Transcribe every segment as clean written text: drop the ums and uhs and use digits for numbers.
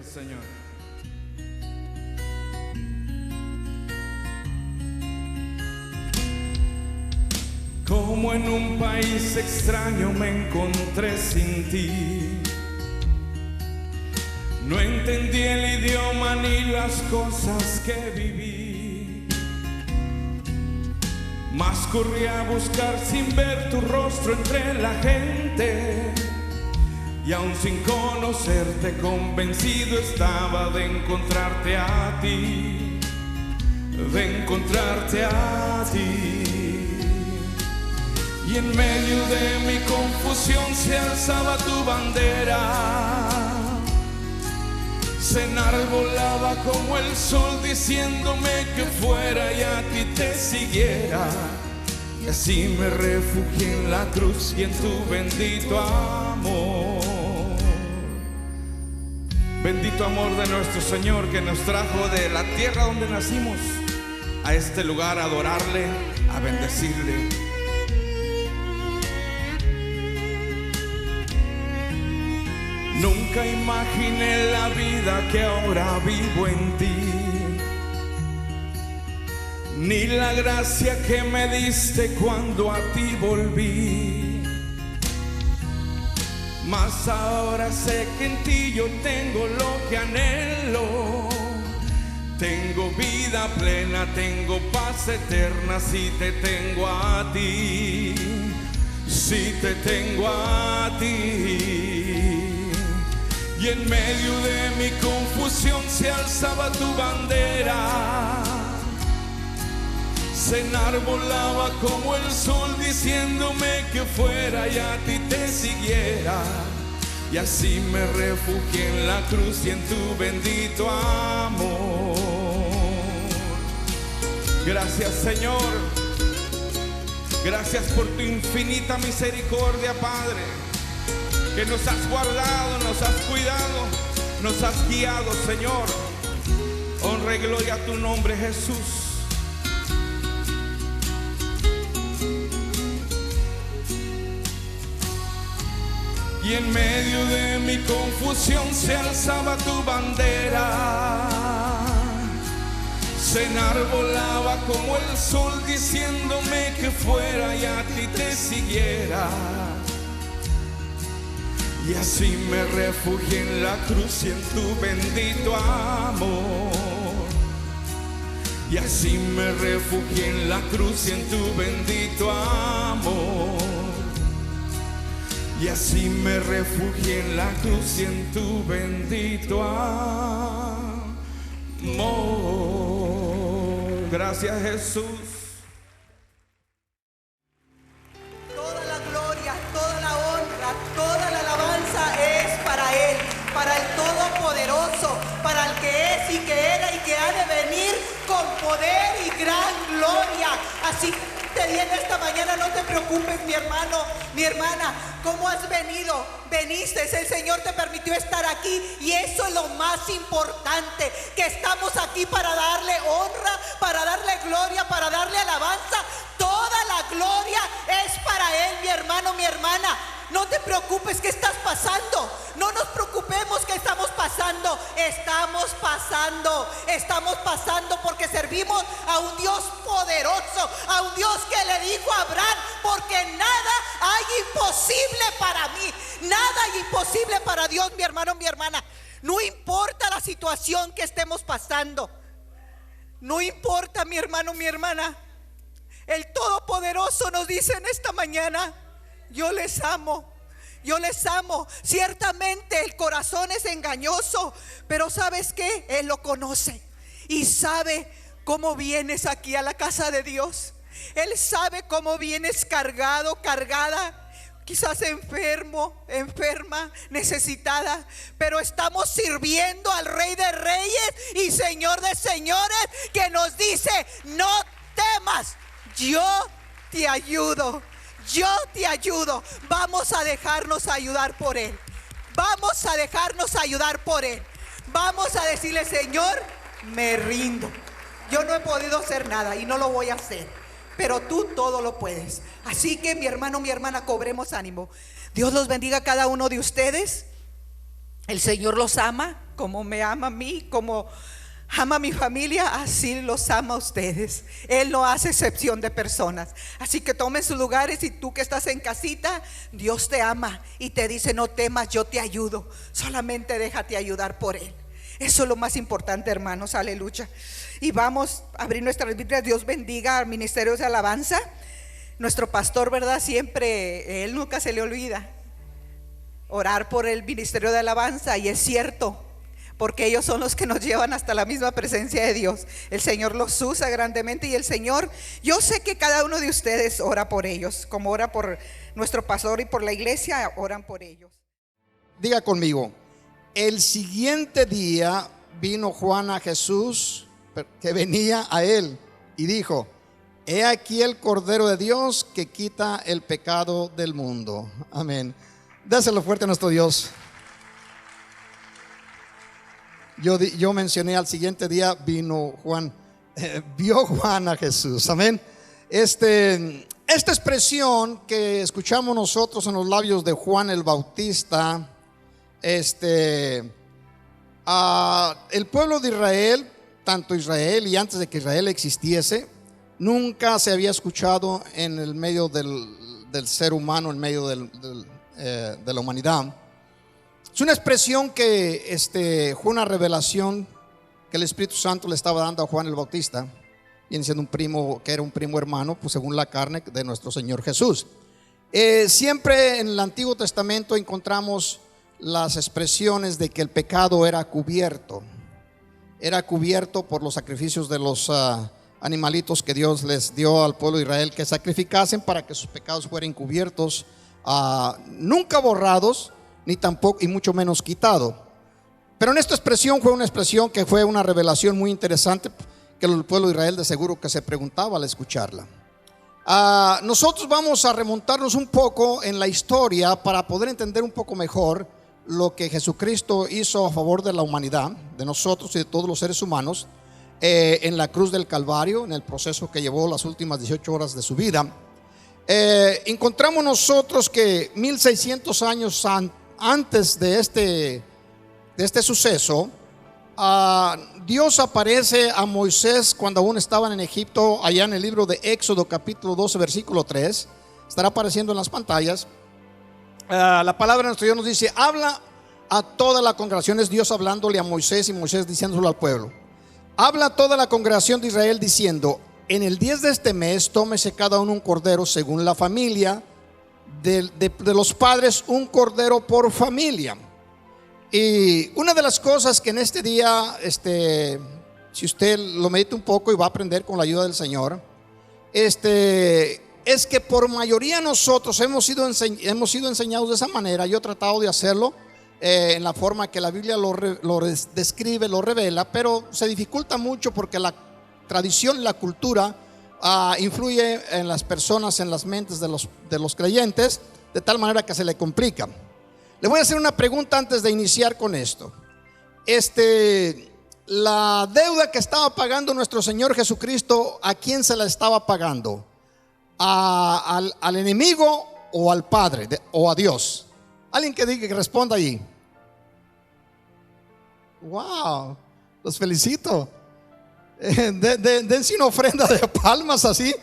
Señor. Como en un país extraño me encontré sin ti. No entendí el idioma ni las cosas que viví, mas corrí a buscar sin ver tu rostro entre la gente. Y aún sin conocerte, convencido estaba de encontrarte a ti, de encontrarte a ti. Y en medio de mi confusión se alzaba tu bandera, se enarbolaba como el sol diciéndome que fuera y a ti te siguiera. Y así me refugié en la cruz y en tu bendito amor. Bendito amor de nuestro Señor, que nos trajo de la tierra donde nacimos a este lugar a adorarle, a bendecirle. Nunca imaginé la vida que ahora vivo en ti, ni la gracia que me diste cuando a ti volví. Mas ahora sé que en ti yo tengo lo que anhelo. Tengo vida plena, tengo paz eterna si te tengo a ti, si te tengo a ti. Y en medio de mi confusión se alzaba tu bandera, se enarbolaba como el sol diciéndome que fuera y a ti te siguiera. Y así me refugié en la cruz y en tu bendito amor. Gracias, Señor. Gracias por tu infinita misericordia, Padre, que nos has guardado, nos has cuidado, nos has guiado, Señor. Honra y gloria a tu nombre, Jesús. Y en medio de mi confusión se alzaba tu bandera, se enarbolaba como el sol diciéndome que fuera y a ti te siguiera. Y así me refugié en la cruz y en tu bendito amor. Y así me refugié en la cruz y en tu bendito amor. Y así me refugié en la cruz y en tu bendito amor. Gracias, Jesús. Toda la gloria, toda la honra, toda la alabanza es para Él, para el Todopoderoso, para el que es y que era y que ha de venir con poder y gran gloria. Así te viene esta mañana, no te preocupes, mi hermano, mi hermana. ¿Cómo has venido? Veniste, el Señor te permitió estar aquí y eso es lo más importante, que estamos aquí para darle honra, para darle gloria, para darle alabanza. Toda la gloria es para Él, mi hermano, mi hermana. No te preocupes, ¿qué estás pasando? No nos preocupemos que estamos pasando. Estamos pasando porque servimos a un Dios poderoso, a un Dios que le dijo a Abraham: porque nada hay imposible para mí, nada hay imposible para Dios, mi hermano, mi hermana. No importa la situación que estemos pasando, no importa, mi hermano, mi hermana. El Todopoderoso nos dice en esta mañana: yo les amo, yo les amo. Ciertamente el corazón es engañoso, pero ¿sabes qué? Él lo conoce y sabe cómo vienes aquí a la casa de Dios. Él sabe cómo vienes cargado, cargada, quizás enfermo, enferma, necesitada, pero estamos sirviendo al Rey de Reyes y Señor de Señores, que nos dice: no temas, yo te ayudo. Yo te ayudo. Vamos a dejarnos ayudar por Él. Vamos a dejarnos ayudar por Él. Vamos a decirle: Señor, me rindo. Yo no he podido hacer nada y no lo voy a hacer, pero tú todo lo puedes. Así que, mi hermano, mi hermana, cobremos ánimo. Dios los bendiga a cada uno de ustedes. El Señor los ama como me ama a mí, como ama a mi familia, así los ama a ustedes. Él no hace excepción de personas. Así que tomen sus lugares, y tú que estás en casita, Dios te ama y te dice: no temas, yo te ayudo. Solamente déjate ayudar por Él. Eso es lo más importante, hermanos. Aleluya. Y vamos a abrir nuestras Biblias. Dios bendiga al ministerio de alabanza. Nuestro pastor, ¿verdad? Siempre, él nunca se le olvida orar por el ministerio de alabanza. Y es cierto, porque ellos son los que nos llevan hasta la misma presencia de Dios. El Señor los usa grandemente, y el Señor, yo sé que cada uno de ustedes ora por ellos, como ora por nuestro pastor y por la iglesia, oran por ellos. Diga conmigo: el siguiente día vino Juan a Jesús, que venía a él, y dijo: he aquí el Cordero de Dios que quita el pecado del mundo. Amén. Dáselo fuerte a nuestro Dios. Yo mencioné al siguiente día vino Juan, vio Juan a Jesús. Amén. Esta expresión que escuchamos nosotros en los labios de Juan el Bautista, el pueblo de Israel, tanto Israel y antes de que Israel existiese, nunca se había escuchado en el medio del ser humano, en medio de la humanidad. Es una expresión que fue una revelación que el Espíritu Santo le estaba dando a Juan el Bautista, viene siendo un primo, que era un primo hermano, pues según la carne, de nuestro Señor Jesús. Siempre en el Antiguo Testamento encontramos las expresiones de que el pecado era cubierto por los sacrificios de los animalitos que Dios les dio al pueblo de Israel que sacrificasen para que sus pecados fueran cubiertos, nunca borrados, ni tampoco, y mucho menos quitado. Pero en esta expresión fue una expresión que fue una revelación muy interesante, que el pueblo de Israel de seguro que se preguntaba al escucharla. Nosotros vamos a remontarnos un poco en la historia para poder entender un poco mejor lo que Jesucristo hizo a favor de la humanidad, de nosotros y de todos los seres humanos, en la cruz del Calvario, en el proceso que llevó las últimas 18 horas de su vida. Encontramos nosotros que 1600 años antes de este suceso, Dios aparece a Moisés cuando aún estaban en Egipto, allá en el libro de Éxodo capítulo 12 versículo 3. Estará apareciendo en las pantallas. La palabra de nuestro Dios nos dice: habla a toda la congregación. Es Dios hablándole a Moisés y Moisés diciéndolo al pueblo. Habla a toda la congregación de Israel diciendo: en el 10 de este mes tómese cada uno un cordero según la familia de los padres, un cordero por familia. Y una de las cosas que en este día, si usted lo medita un poco y va a aprender con la ayuda del Señor, es que por mayoría nosotros hemos sido enseñados de esa manera. Yo he tratado de hacerlo en la forma que la Biblia lo describe, lo revela, pero se dificulta mucho porque la tradición y la cultura influye en las personas, en las mentes de los creyentes, de tal manera que se le complica. Le voy a hacer una pregunta antes de iniciar con esto. La deuda que estaba pagando nuestro Señor Jesucristo, ¿a quién se la estaba pagando? ¿Al enemigo o al Padre o a Dios? Alguien que diga, que responda ahí. Wow, los felicito. Dense una ofrenda de palmas así.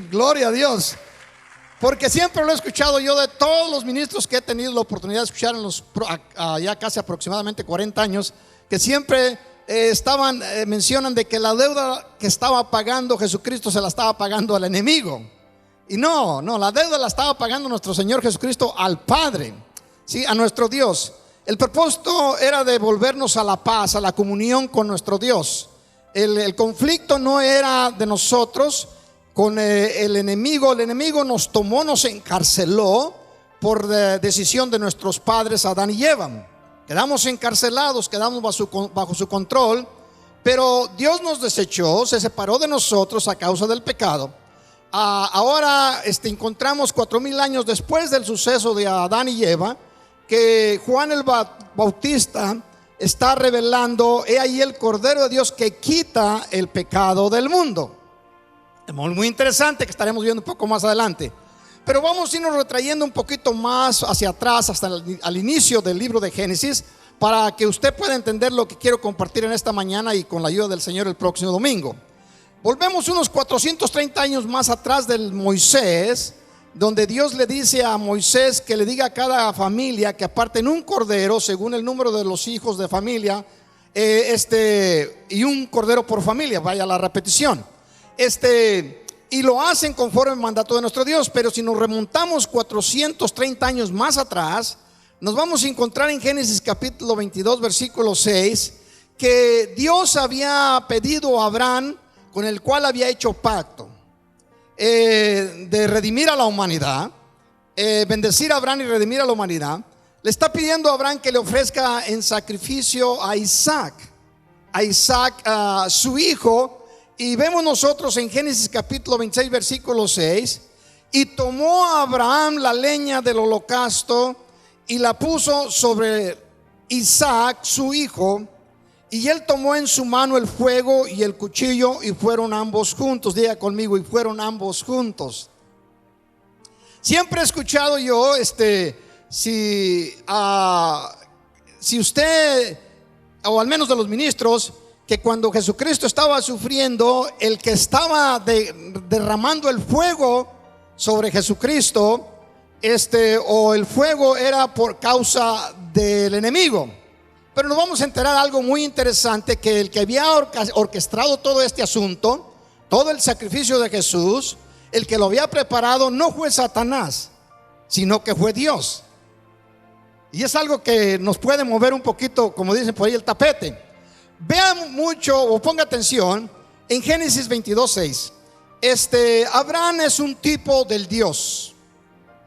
Gloria a Dios. Porque siempre lo he escuchado yo de todos los ministros que he tenido la oportunidad de escuchar en ya casi aproximadamente 40 años, que siempre mencionan de que la deuda que estaba pagando Jesucristo se la estaba pagando al enemigo. Y no, la deuda la estaba pagando nuestro Señor Jesucristo al Padre, ¿sí? A nuestro Dios. El propósito era de volvernos a la paz, a la comunión con nuestro Dios. El conflicto no era de nosotros con el enemigo. El enemigo nos tomó, nos encarceló por decisión de nuestros padres Adán y Eva. Quedamos encarcelados, quedamos bajo su control. Pero Dios nos desechó, se separó de nosotros a causa del pecado. Ahora encontramos 4000 años después del suceso de Adán y Eva, que Juan el Bautista está revelando: he ahí el Cordero de Dios que quita el pecado del mundo. Es muy interesante, que estaremos viendo un poco más adelante. Pero vamos a irnos retrayendo un poquito más hacia atrás, hasta al inicio del libro de Génesis, para que usted pueda entender lo que quiero compartir en esta mañana y con la ayuda del Señor el próximo domingo. Volvemos unos 430 años más atrás del Moisés, donde Dios le dice a Moisés que le diga a cada familia que aparten un cordero según el número de los hijos de familia, y un cordero por familia, vaya la repetición. Y lo hacen conforme al mandato de nuestro Dios. Pero si nos remontamos 430 años más atrás, nos vamos a encontrar en Génesis capítulo 22 versículo 6 que Dios había pedido a Abraham, con el cual había hecho pacto, de redimir a la humanidad, bendecir a Abraham y redimir a la humanidad. Le está pidiendo a Abraham que le ofrezca en sacrificio a Isaac, su hijo. Y vemos nosotros en Génesis capítulo 26 versículo 6: y tomó a Abraham la leña del holocausto y la puso sobre Isaac su hijo, y él tomó en su mano el fuego y el cuchillo, y fueron ambos juntos. Diga conmigo: y fueron ambos juntos. Siempre he escuchado yo, si usted, o al menos de los ministros, que cuando Jesucristo estaba sufriendo, el que estaba derramando el fuego sobre Jesucristo, o el fuego era por causa del enemigo. Pero nos vamos a enterar algo muy interesante, que el que había orquestado todo este asunto, todo el sacrificio de Jesús, el que lo había preparado no fue Satanás, sino que fue Dios. Y es algo que nos puede mover un poquito, como dicen por ahí, el tapete. Vean mucho o ponga atención en Génesis 22, 6. Abraham es un tipo del Dios.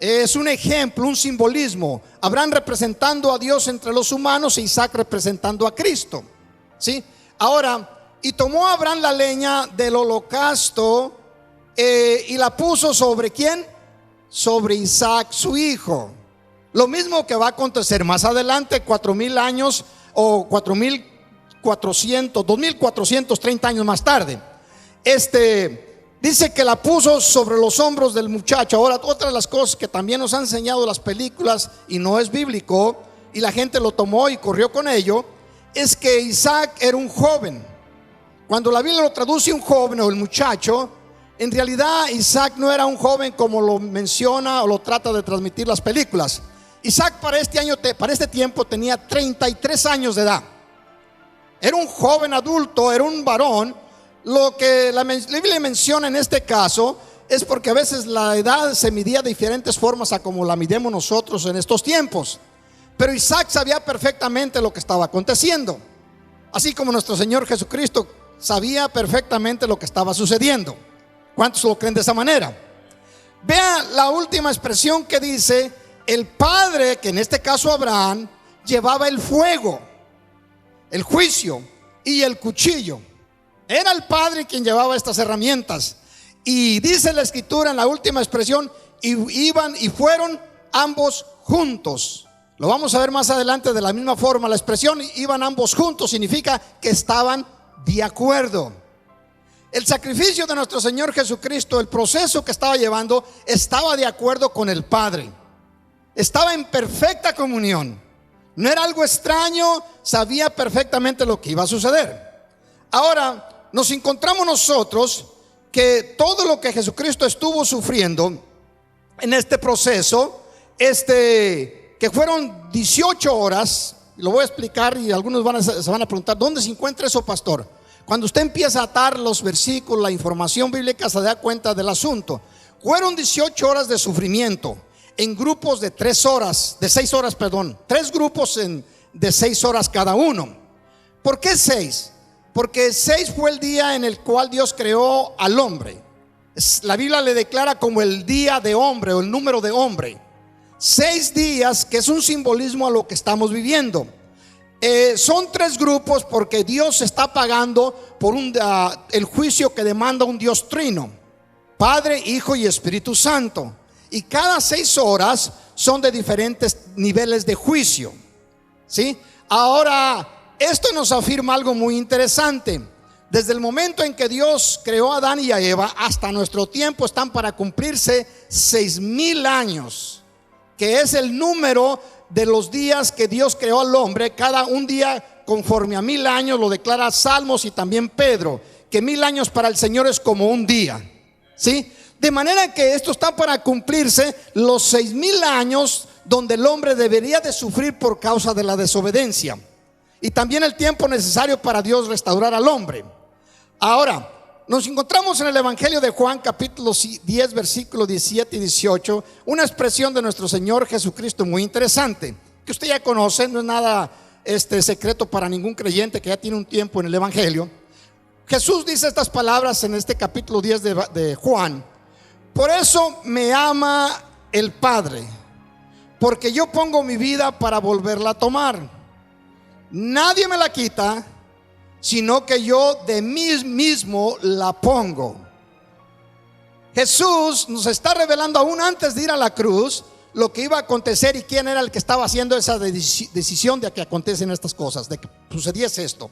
Es un ejemplo, un simbolismo. Abraham representando a Dios entre los humanos, e Isaac representando a Cristo. ¿Sí? Ahora, y tomó Abraham la leña del holocausto, y la puso sobre ¿quién? Sobre Isaac su hijo. Lo mismo que va a acontecer más adelante, 4000 años o 2430 años más tarde. Dice que la puso sobre los hombros del muchacho. Ahora, otra de las cosas que también nos han enseñado las películas, y no es bíblico, y la gente lo tomó y corrió con ello, es que Isaac era un joven. Cuando la Biblia lo traduce un joven o el muchacho, en realidad Isaac no era un joven como lo menciona o lo trata de transmitir las películas. Isaac para este tiempo tenía 33 años de edad. Era un joven adulto, era un varón. Lo que la Biblia menciona en este caso es porque a veces la edad se midía de diferentes formas a como la midemos nosotros en estos tiempos. Pero Isaac sabía perfectamente lo que estaba aconteciendo, así como nuestro Señor Jesucristo sabía perfectamente lo que estaba sucediendo. ¿Cuántos lo creen de esa manera? Vea la última expresión que dice: el padre, que en este caso Abraham, llevaba el fuego, el juicio y el cuchillo. Era el padre quien llevaba estas herramientas. Y dice la escritura en la última expresión: y fueron ambos juntos. Lo vamos a ver más adelante de la misma forma. La expresión iban ambos juntos significa que estaban de acuerdo. El sacrificio de nuestro Señor Jesucristo, el proceso que estaba llevando, estaba de acuerdo con el Padre. Estaba en perfecta comunión. No era algo extraño, sabía perfectamente lo que iba a suceder. Ahora, nos encontramos nosotros que todo lo que Jesucristo estuvo sufriendo en este proceso, que fueron 18 horas, lo voy a explicar y algunos se van a preguntar: ¿dónde se encuentra eso, pastor? Cuando usted empieza a atar los versículos, la información bíblica, se da cuenta del asunto. Fueron 18 horas de sufrimiento en grupos de 6 horas, 3 grupos de 6 horas cada uno. ¿Por qué 6? Porque 6 fue el día en el cual Dios creó al hombre. La Biblia le declara como el día de hombre o el número de hombre. 6 días, que es un simbolismo a lo que estamos viviendo. Son 3 grupos porque Dios está pagando por el juicio que demanda un Dios trino: Padre, Hijo y Espíritu Santo. Y cada 6 horas son de diferentes niveles de juicio. ¿Sí? Ahora, esto nos afirma algo muy interesante. Desde el momento en que Dios creó a Adán y a Eva hasta nuestro tiempo están para cumplirse 6000 años, que es el número de los días que Dios creó al hombre, cada un día conforme a 1000 años, lo declara Salmos y también Pedro, que 1000 años para el Señor es como un día, ¿sí? De manera que esto está para cumplirse los 6000 años donde el hombre debería de sufrir por causa de la desobediencia, y también el tiempo necesario para Dios restaurar al hombre. Ahora, nos encontramos en el Evangelio de Juan, capítulo 10, versículos 17 y 18, una expresión de nuestro Señor Jesucristo muy interesante, que usted ya conoce, no es nada secreto para ningún creyente que ya tiene un tiempo en el Evangelio. Jesús dice estas palabras en este capítulo 10 de Juan: por eso me ama el Padre, porque yo pongo mi vida para volverla a tomar. Nadie me la quita, sino que yo de mí mismo la pongo. Jesús nos está revelando aún antes de ir a la cruz lo que iba a acontecer y quién era el que estaba haciendo esa decisión de que acontecen estas cosas, de que sucediese esto.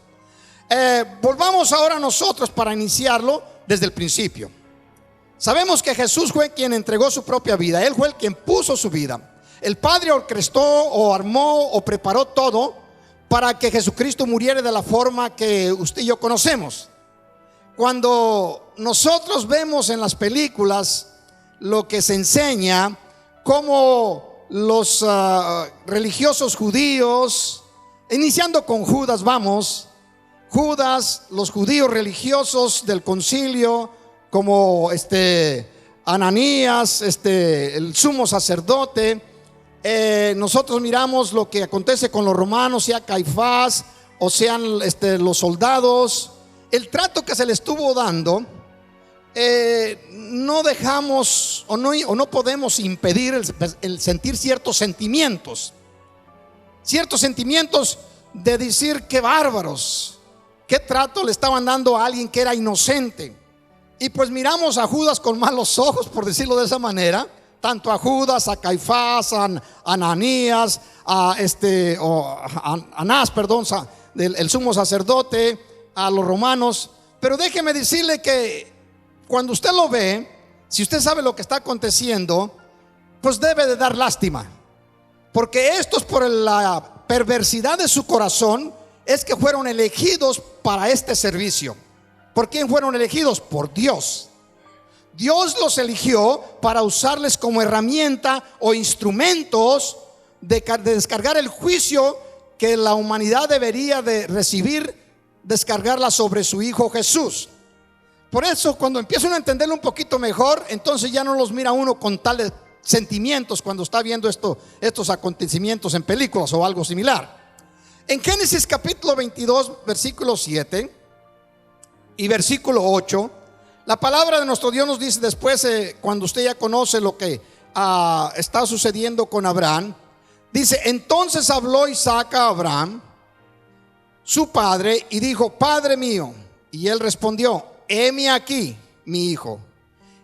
Volvamos ahora nosotros para iniciarlo desde el principio. Sabemos que Jesús fue quien entregó su propia vida. Él fue el quien puso su vida. El Padre orquestó o armó o preparó todo para que Jesucristo muriera de la forma que usted y yo conocemos. Cuando nosotros vemos en las películas lo que se enseña, cómo los religiosos judíos, iniciando con Judas, Judas, los judíos religiosos del concilio, como Ananías, el sumo sacerdote, nosotros miramos lo que acontece con los romanos, sea Caifás o sean los soldados, el trato que se le estuvo dando. No dejamos o no podemos impedir el sentir ciertos sentimientos de decir: qué bárbaros, qué trato le estaban dando a alguien que era inocente. Y pues miramos a Judas con malos ojos, por decirlo de esa manera, tanto a Judas, a Caifás, a Ananías, a Anás, el sumo sacerdote, a los romanos. Pero déjeme decirle que cuando usted lo ve, si usted sabe lo que está aconteciendo, pues debe de dar lástima, porque estos, por la perversidad de su corazón, es que fueron elegidos para este servicio. ¿Por quién fueron elegidos? Por Dios. Dios los eligió para usarles como herramienta o instrumentos de descargar el juicio que la humanidad debería de recibir, descargarla sobre su Hijo Jesús. Por eso, cuando empieza uno a entenderlo un poquito mejor, entonces ya no los mira uno con tales sentimientos cuando está viendo estos acontecimientos en películas o algo similar. En Génesis capítulo 22, versículo 7 y versículo 8, la palabra de nuestro Dios nos dice después, cuando usted ya conoce lo que está sucediendo con Abraham, dice: entonces habló Isaac a Abraham, su padre, y dijo: Padre mío. Y él respondió: heme aquí, mi hijo.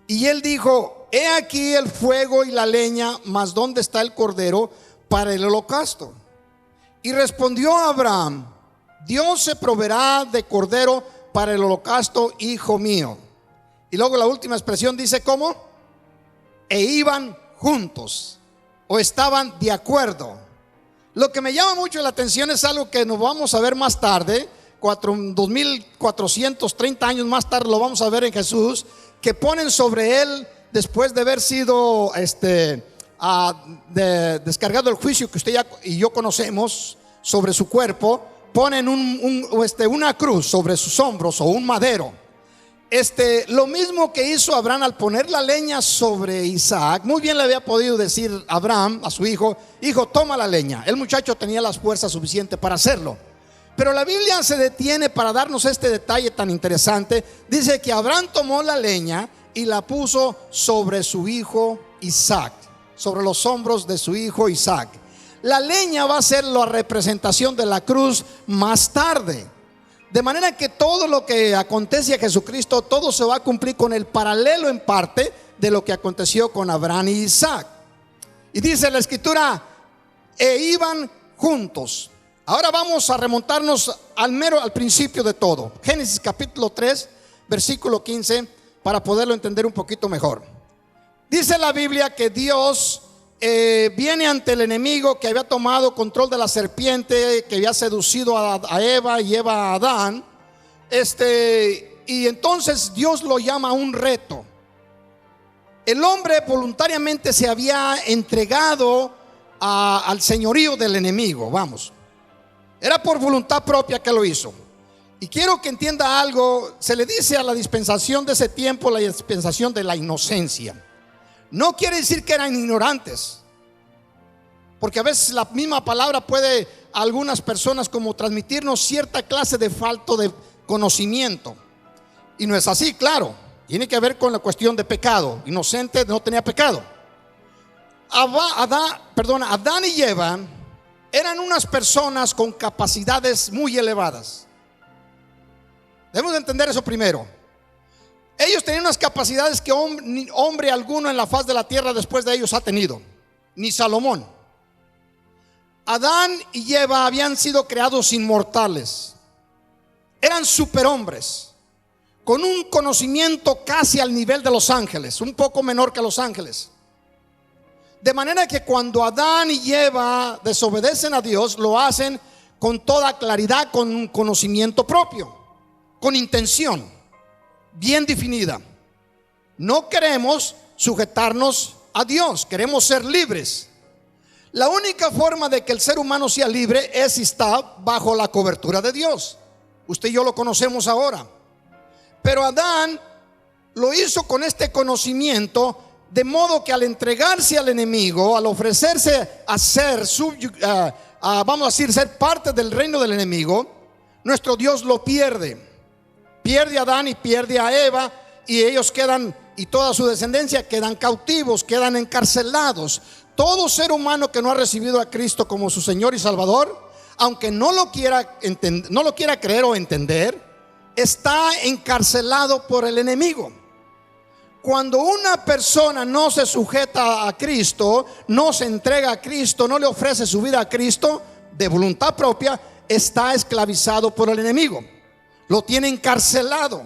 Y él dijo: he aquí el fuego y la leña, mas ¿dónde está el cordero para el holocausto? Y respondió Abraham: Dios se proveerá de cordero para el holocausto, hijo mío. Y luego la última expresión dice: ¿cómo? E iban juntos, o estaban de acuerdo. Lo que me llama mucho la atención es algo que nos vamos a ver más tarde, 2430 años más tarde lo vamos a ver en Jesús, que ponen sobre él, después de haber sido descargado el juicio que usted y yo conocemos sobre su cuerpo, ponen una cruz sobre sus hombros o un madero. Lo mismo que hizo Abraham al poner la leña sobre Isaac. Muy bien le había podido decir Abraham a su hijo: hijo, toma la leña. El muchacho tenía las fuerzas suficientes para hacerlo. Pero la Biblia se detiene para darnos este detalle tan interesante. Dice que Abraham tomó la leña y la puso sobre su hijo Isaac, sobre los hombros de su hijo Isaac. La leña va a ser la representación de la cruz más tarde. De manera que todo lo que acontece a Jesucristo, todo se va a cumplir con el paralelo en parte de lo que aconteció con Abraham y Isaac. Y dice la escritura: e iban juntos. Ahora vamos a remontarnos al principio de todo. Génesis capítulo 3, versículo 15, para poderlo entender un poquito mejor. Dice la Biblia que Dios viene ante el enemigo que había tomado control de la serpiente, que había seducido a Eva y Eva a Adán. Y entonces Dios lo llama a un reto. El hombre voluntariamente se había entregado al señorío del enemigo. Vamos, era por voluntad propia que lo hizo. Y quiero que entienda algo. Se le dice a la dispensación de ese tiempo la dispensación de la inocencia. No quiere decir que eran ignorantes, porque a veces la misma palabra puede a algunas personas como transmitirnos cierta clase de falta de conocimiento. Y no es así, claro. Tiene que ver con la cuestión de pecado. Inocente no tenía pecado. Adán y Eva eran unas personas con capacidades muy elevadas. Debemos de entender eso primero. Ellos tenían unas capacidades que hombre alguno en la faz de la tierra después de ellos ha tenido, ni Salomón. Adán y Eva habían sido creados inmortales. Eran superhombres, con un conocimiento casi al nivel de los ángeles, un poco menor que los ángeles. De manera que cuando Adán y Eva desobedecen a Dios, lo hacen con toda claridad, con un conocimiento propio, con intención bien definida. No queremos sujetarnos a Dios, queremos ser libres. La única forma de que el ser humano sea libre es si está bajo la cobertura de Dios. Usted y yo lo conocemos ahora. Pero Adán lo hizo con este conocimiento, de modo que al entregarse al enemigo, al ofrecerse a ser vamos a decir, ser parte del reino del enemigo, nuestro Dios lo pierde. Pierde a Adán y pierde a Eva, y ellos quedan, y toda su descendencia quedan cautivos, quedan encarcelados. Todo ser humano que no ha recibido a Cristo como su Señor y Salvador, aunque no lo quiera creer o entender, está encarcelado por el enemigo. Cuando una persona no se sujeta a Cristo, no se entrega a Cristo, no le ofrece su vida a Cristo de voluntad propia, está esclavizado por el enemigo. Lo tiene encarcelado,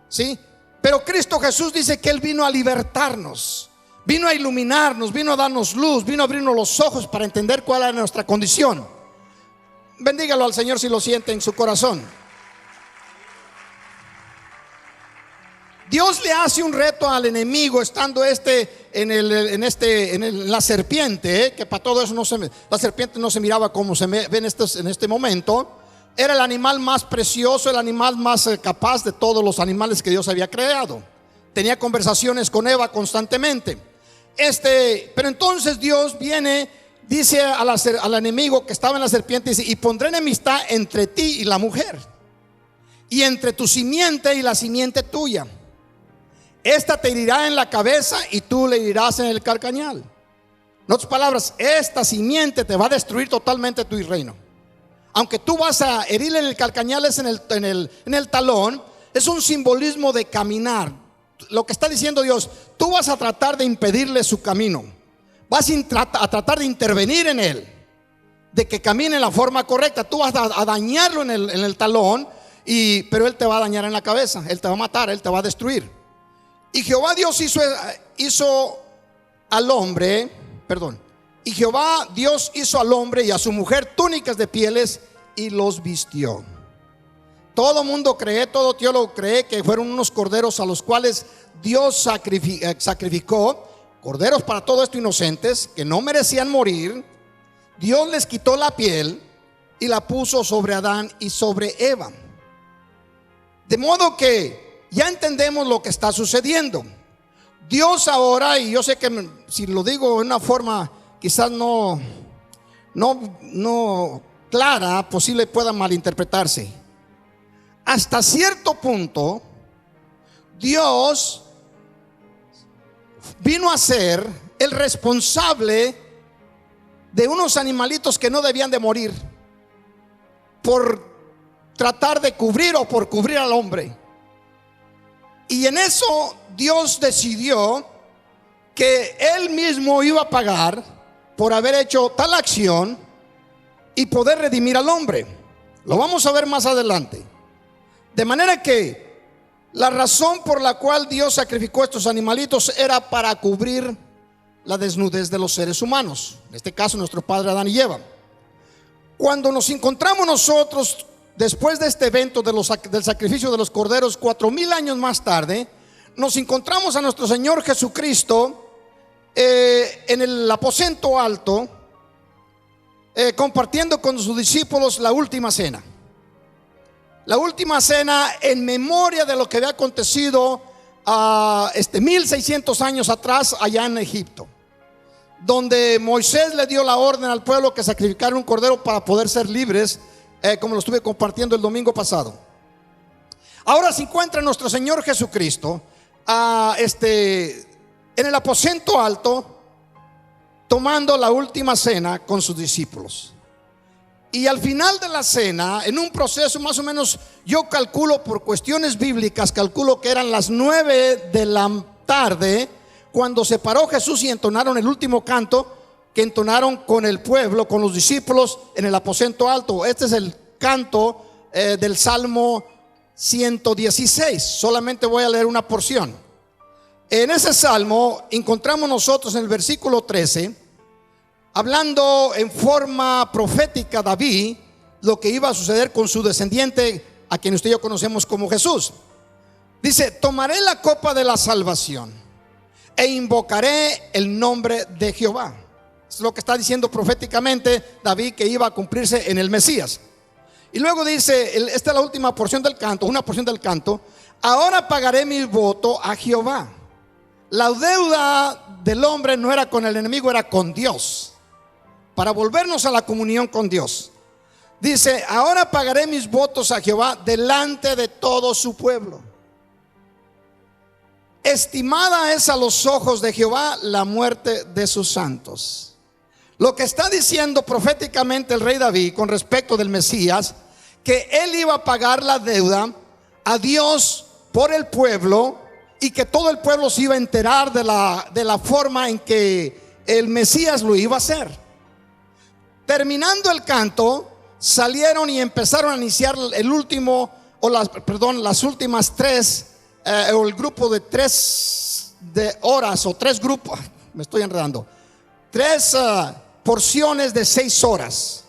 ¿sí? Pero Cristo Jesús dice que Él vino a libertarnos, vino a iluminarnos, vino a darnos luz, vino a abrirnos los ojos para entender cuál era nuestra condición. Bendígalo al Señor si lo siente en su corazón. Dios le hace un reto al enemigo estando en la serpiente, que para todo eso la serpiente no se miraba como se ve en este momento. Era el animal más precioso, el animal más capaz de todos los animales que Dios había creado. Tenía conversaciones con Eva constantemente. Pero entonces Dios viene, dice al enemigo que estaba en la serpiente, dice: y pondré enemistad entre ti y la mujer, y entre tu simiente y la simiente tuya. Esta te herirá en la cabeza y tú le herirás en el calcañal. En otras palabras, esta simiente te va a destruir totalmente tu reino. Aunque tú vas a herirle en el calcañal, es en el talón, es un simbolismo de caminar. Lo que está diciendo Dios: tú vas a tratar de impedirle su camino, vas a tratar de intervenir en él, de que camine en la forma correcta. Tú vas a dañarlo en el talón, pero él te va a dañar en la cabeza, él te va a matar, él te va a destruir. Y Jehová Dios hizo al hombre, y Jehová Dios hizo al hombre y a su mujer túnicas de pieles y los vistió. Todo mundo cree, todo teólogo cree que fueron unos corderos a los cuales Dios sacrificó, corderos para todo esto inocentes, que no merecían morir. Dios les quitó la piel y la puso sobre Adán y sobre Eva. De modo que ya entendemos lo que está sucediendo. Dios ahora, y yo sé que si lo digo de una forma quizás no clara, posible pueda malinterpretarse. Hasta cierto punto, Dios vino a ser el responsable de unos animalitos que no debían de morir, por tratar de cubrir o por cubrir al hombre. Y en eso Dios decidió que Él mismo iba a pagar por haber hecho tal acción y poder redimir al hombre. Lo vamos a ver más adelante. De manera que la razón por la cual Dios sacrificó estos animalitos era para cubrir la desnudez de los seres humanos, en este caso nuestro padre Adán y Eva. Cuando nos encontramos nosotros después de este evento del sacrificio de los corderos, 4000 años más tarde, nos encontramos a nuestro Señor Jesucristo en el aposento alto, compartiendo con sus discípulos la última cena. La última cena en memoria de lo que había acontecido 1600 años atrás allá en Egipto, donde Moisés le dio la orden al pueblo que sacrificara un cordero para poder ser libres, como lo estuve compartiendo el domingo pasado. Ahora se encuentra nuestro Señor Jesucristo en el aposento alto, tomando la última cena con sus discípulos. Y al final de la cena, en un proceso más o menos, yo calculo por cuestiones bíblicas, calculo que eran las 9 de la tarde, cuando se paró Jesús y entonaron el último canto que entonaron con el pueblo, con los discípulos en el aposento alto. Este es el canto del Salmo 116. Solamente voy a leer una porción. En ese salmo encontramos nosotros en el versículo 13, hablando en forma profética David lo que iba a suceder con su descendiente, a quien usted y yo conocemos como Jesús. Dice: tomaré la copa de la salvación e invocaré el nombre de Jehová. Es lo que está diciendo proféticamente David, que iba a cumplirse en el Mesías. Y luego dice, esta es la última porción del canto, una porción del canto: ahora pagaré mi voto a Jehová. La deuda del hombre no era con el enemigo, era con Dios, para volvernos a la comunión con Dios. Dice: ahora pagaré mis votos a Jehová delante de todo su pueblo. Estimada es a los ojos de Jehová la muerte de sus santos. Lo que está diciendo proféticamente el rey David con respecto del Mesías, que él iba a pagar la deuda a Dios por el pueblo, y que todo el pueblo se iba a enterar de la forma en que el Mesías lo iba a hacer. Terminando el canto, salieron y empezaron a iniciar las últimas tres, o el grupo de 3 horas, o 3 grupos, me estoy enredando, 3 porciones de 6 horas,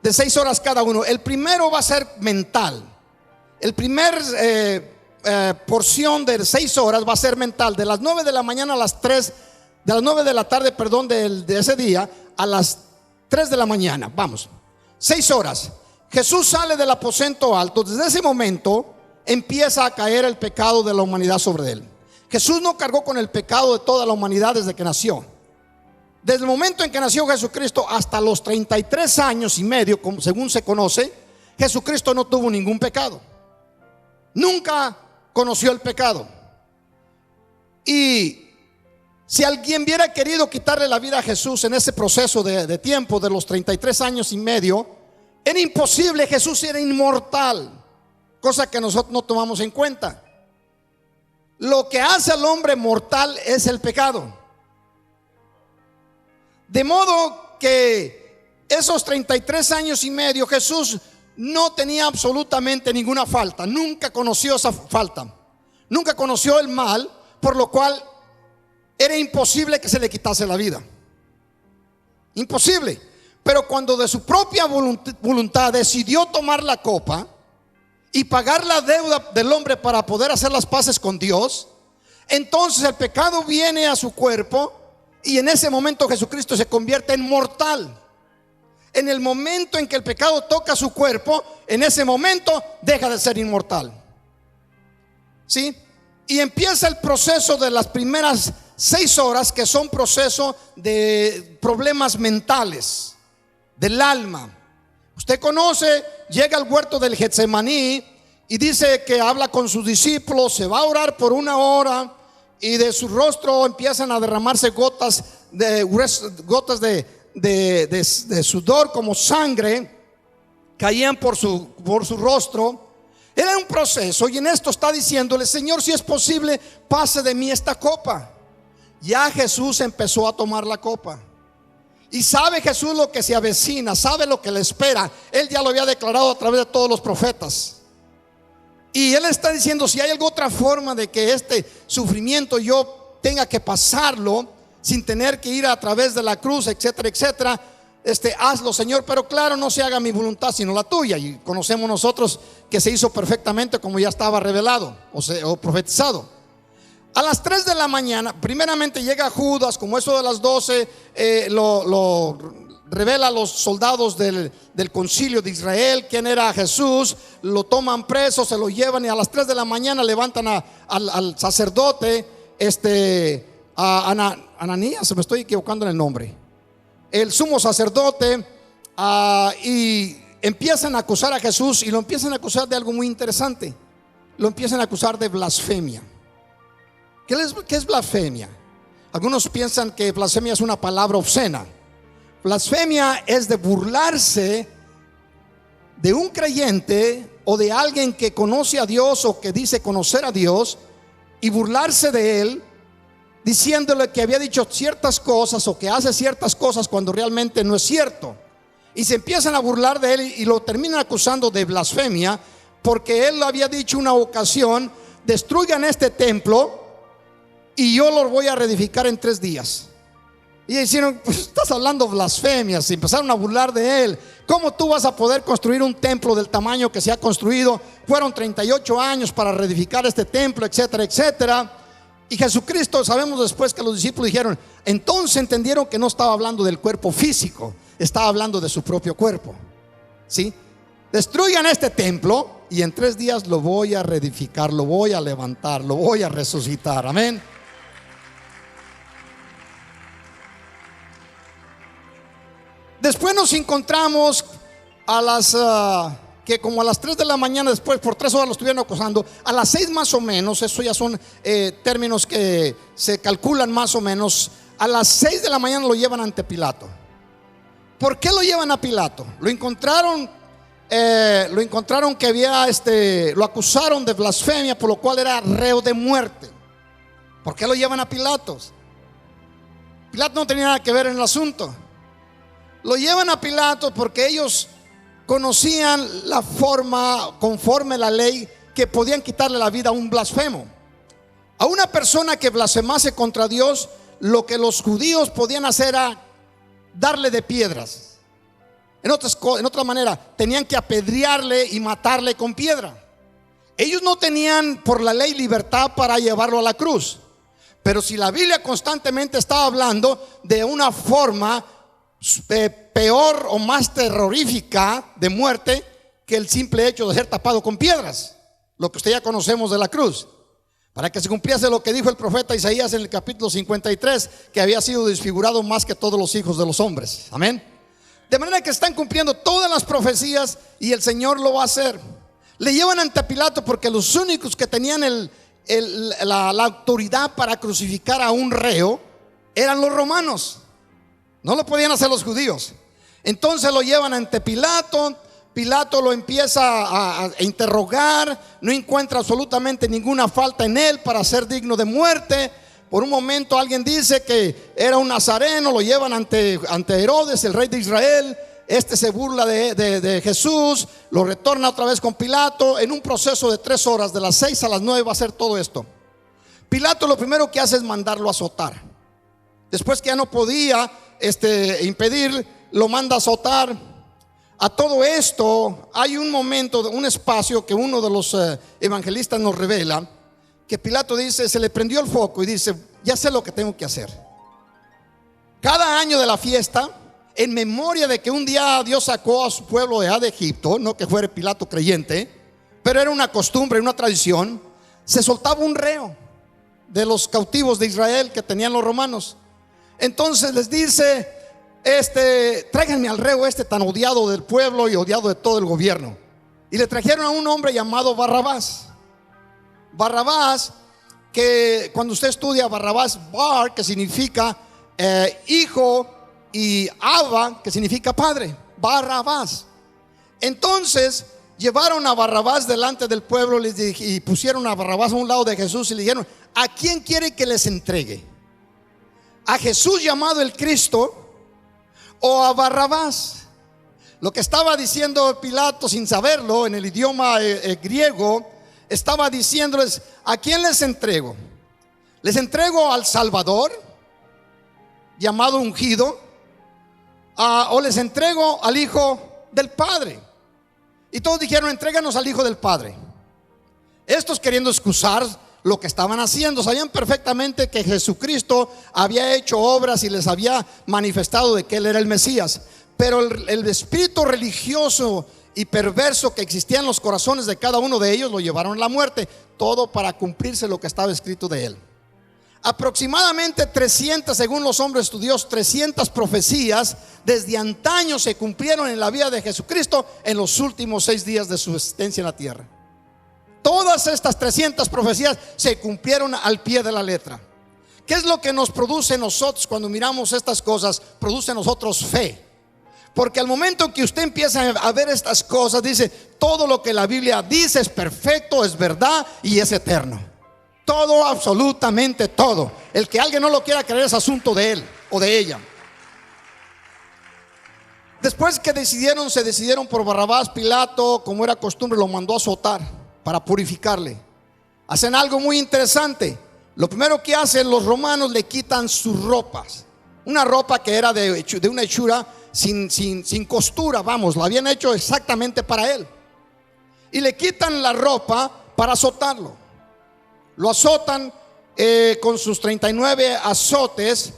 de 6 horas cada uno. El primero va a ser mental. El primer porción de 6 horas va a ser mental, de las 9 de la mañana a las 3, de las 9 de la tarde, perdón, de ese día a las 3 de la mañana. Vamos, 6 horas. Jesús sale del aposento alto. Desde ese momento empieza a caer el pecado de la humanidad sobre él. Jesús no cargó con el pecado de toda la humanidad desde que nació. Desde el momento en que nació Jesucristo hasta los 33 años y medio, según se conoce, Jesucristo no tuvo ningún pecado. Nunca conoció el pecado. Y si alguien hubiera querido quitarle la vida a Jesús en ese proceso de tiempo de los 33 años y medio, era imposible. Jesús era inmortal, cosa que nosotros no tomamos en cuenta. Lo que hace al hombre mortal es el pecado. De modo que esos 33 años y medio Jesús no tenía absolutamente ninguna falta. Nunca conoció esa falta. Nunca conoció el mal, por lo cual era imposible que se le quitase la vida. Imposible. Pero cuando de su propia voluntad decidió tomar la copa y pagar la deuda del hombre para poder hacer las paces con Dios, entonces el pecado viene a su cuerpo, y en ese momento Jesucristo se convierte en mortal. En el momento en que el pecado toca su cuerpo, en ese momento deja de ser inmortal. ¿Sí? Y empieza el proceso de las primeras 6 horas, que son proceso de problemas mentales del alma. Usted conoce, llega al huerto del Getsemaní y dice que habla con sus discípulos, se va a orar por 1 hora, y de su rostro empiezan a derramarse gotas de sudor como sangre, caían por su rostro. Era un proceso, y en esto está diciéndole: Señor, si es posible, pase de mí esta copa. Ya Jesús empezó a tomar la copa, y sabe Jesús lo que se avecina, sabe lo que le espera. Él ya lo había declarado a través de todos los profetas. Y él está diciendo: si hay alguna otra forma de que este sufrimiento yo tenga que pasarlo, sin tener que ir a través de la cruz, etcétera, etcétera. Hazlo, Señor, pero claro, no se haga mi voluntad sino la tuya. Y conocemos nosotros que se hizo perfectamente como ya estaba revelado o profetizado. A las 3 de la mañana, primeramente llega Judas, como eso de las 12, lo revela a los soldados del concilio de Israel quién era Jesús, lo toman preso, se lo llevan y a las 3 de la mañana levantan al sacerdote, Ananías, se me estoy equivocando en el nombre, el sumo sacerdote, y empiezan a acusar a Jesús y lo empiezan a acusar de algo muy interesante. Lo empiezan a acusar de blasfemia. ¿Qué es blasfemia? Algunos piensan que blasfemia es una palabra obscena. Blasfemia es de burlarse de un creyente o de alguien que conoce a Dios o que dice conocer a Dios, y burlarse de él diciéndole que había dicho ciertas cosas o que hace ciertas cosas cuando realmente no es cierto. Y se empiezan a burlar de él y lo terminan acusando de blasfemia, porque él lo había dicho una ocasión: destruyan este templo y yo lo voy a reedificar en 3 días. Y dijeron: pues estás hablando blasfemias. Y empezaron a burlar de él. ¿Cómo tú vas a poder construir un templo del tamaño que se ha construido? Fueron 38 años para reedificar este templo, etcétera, etcétera. Y Jesucristo, sabemos después que los discípulos dijeron, entonces entendieron que no estaba hablando del cuerpo físico, estaba hablando de su propio cuerpo. ¿Sí? Destruyan este templo y en 3 días lo voy a reedificar, lo voy a levantar, lo voy a resucitar. Amén. Después nos encontramos a las que como a las 3 de la mañana, después por 3 horas lo estuvieron acosando. A las 6 más o menos, eso ya son términos que se calculan más o menos. A las 6 de la mañana lo llevan ante Pilato. ¿Por qué lo llevan a Pilato? Lo encontraron que había lo acusaron de blasfemia, por lo cual era reo de muerte. ¿Por qué lo llevan a Pilato? Pilato no tenía nada que ver en el asunto. Lo llevan a Pilato porque ellos conocían la forma, conforme la ley, que podían quitarle la vida a un blasfemo. A una persona que blasfemase contra Dios, lo que los judíos podían hacer era darle de piedras. En otra manera, tenían que apedrearle y matarle con piedra. Ellos no tenían por la ley libertad para llevarlo a la cruz. Pero si la Biblia constantemente estaba hablando de una forma peor o más terrorífica de muerte que el simple hecho de ser tapado con piedras, lo que usted ya conocemos de la cruz, para que se cumpliese lo que dijo el profeta Isaías en el capítulo 53, que había sido desfigurado más que todos los hijos de los hombres. Amén. De manera que están cumpliendo todas las profecías y el Señor lo va a hacer. Le llevan ante Pilato porque los únicos que tenían la autoridad para crucificar a un reo eran los romanos. No lo podían hacer los judíos. Entonces lo llevan ante Pilato. Pilato lo empieza a interrogar. No encuentra absolutamente ninguna falta en él para ser digno de muerte. Por un momento alguien dice que era un nazareno. Lo llevan ante Herodes, el rey de Israel. Se burla de Jesús. Lo retorna otra vez con Pilato. En un proceso de 3 horas, de las 6 a las 9 va a ser todo esto. Pilato lo primero que hace es mandarlo a azotar. Después que ya no podía impedir, lo manda a azotar. A todo esto hay un momento, un espacio que uno de los evangelistas nos revela, que Pilato dice, se le prendió el foco y dice, ya sé lo que tengo que hacer. Cada año de la fiesta, en memoria de que un día Dios sacó a su pueblo de Egipto, no que fuera Pilato creyente, pero era una costumbre, una tradición, se soltaba un reo de los cautivos de Israel que tenían los romanos. Entonces les dice, tráiganme al reo tan odiado del pueblo y odiado de todo el gobierno. Y le trajeron a un hombre llamado Barrabás. Barrabás, que cuando usted estudia Barrabás, Bar, que significa hijo, y Abba, que significa padre. Barrabás. Entonces llevaron a Barrabás delante del pueblo y pusieron a Barrabás a un lado de Jesús y le dijeron, ¿a quién quiere que les entregue? ¿A Jesús llamado el Cristo o a Barrabás? Lo que estaba diciendo Pilato, sin saberlo, en el idioma griego, estaba diciéndoles, ¿a quién les entrego? ¿Les entrego al Salvador? llamado ungido, o les entrego al Hijo del Padre. Y todos dijeron: entréganos al Hijo del Padre. Estos, queriendo excusar lo que estaban haciendo, sabían perfectamente que Jesucristo había hecho obras y les había manifestado de que Él era el Mesías. Pero el espíritu religioso y perverso que existía en los corazones de cada uno de ellos lo llevaron a la muerte, todo para cumplirse lo que estaba escrito de Él. Aproximadamente 300, según los hombres estudios, 300 profecías desde antaño se cumplieron en la vida de Jesucristo en los últimos 6 días de su existencia en la tierra. Todas estas 300 profecías se cumplieron al pie de la letra. ¿Qué es lo que nos produce nosotros cuando miramos estas cosas? Produce en nosotros fe. Porque al momento que usted empieza a ver estas cosas, dice: todo lo que la Biblia dice es perfecto, es verdad y es eterno. Todo, absolutamente todo. El que alguien no lo quiera creer es asunto de él o de ella. Después que se decidieron por Barrabás, Pilato, como era costumbre, lo mandó a azotar para purificarle. Hacen algo muy interesante. Lo primero que hacen los romanos, le quitan sus ropas. Una ropa que era de una hechura sin costura, vamos, la habían hecho exactamente para él. Y le quitan la ropa para azotarlo. Lo azotan con sus 39 azotes.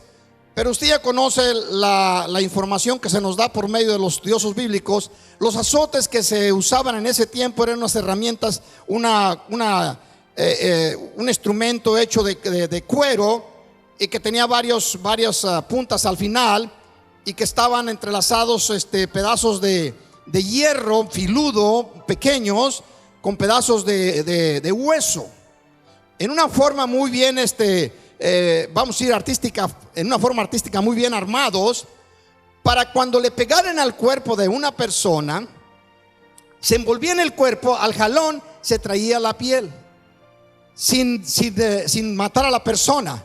Pero usted ya conoce la información que se nos da por medio de los estudiosos bíblicos. Los azotes que se usaban en ese tiempo eran unas herramientas, un instrumento hecho de cuero, y que tenía varias puntas al final, y que estaban entrelazados pedazos de hierro filudo pequeños con pedazos de hueso, en una forma muy bien vamos a decir artística, en una forma artística muy bien armados, para cuando le pegaran al cuerpo de una persona, se envolvía en el cuerpo, al jalón se traía la piel, sin matar a la persona.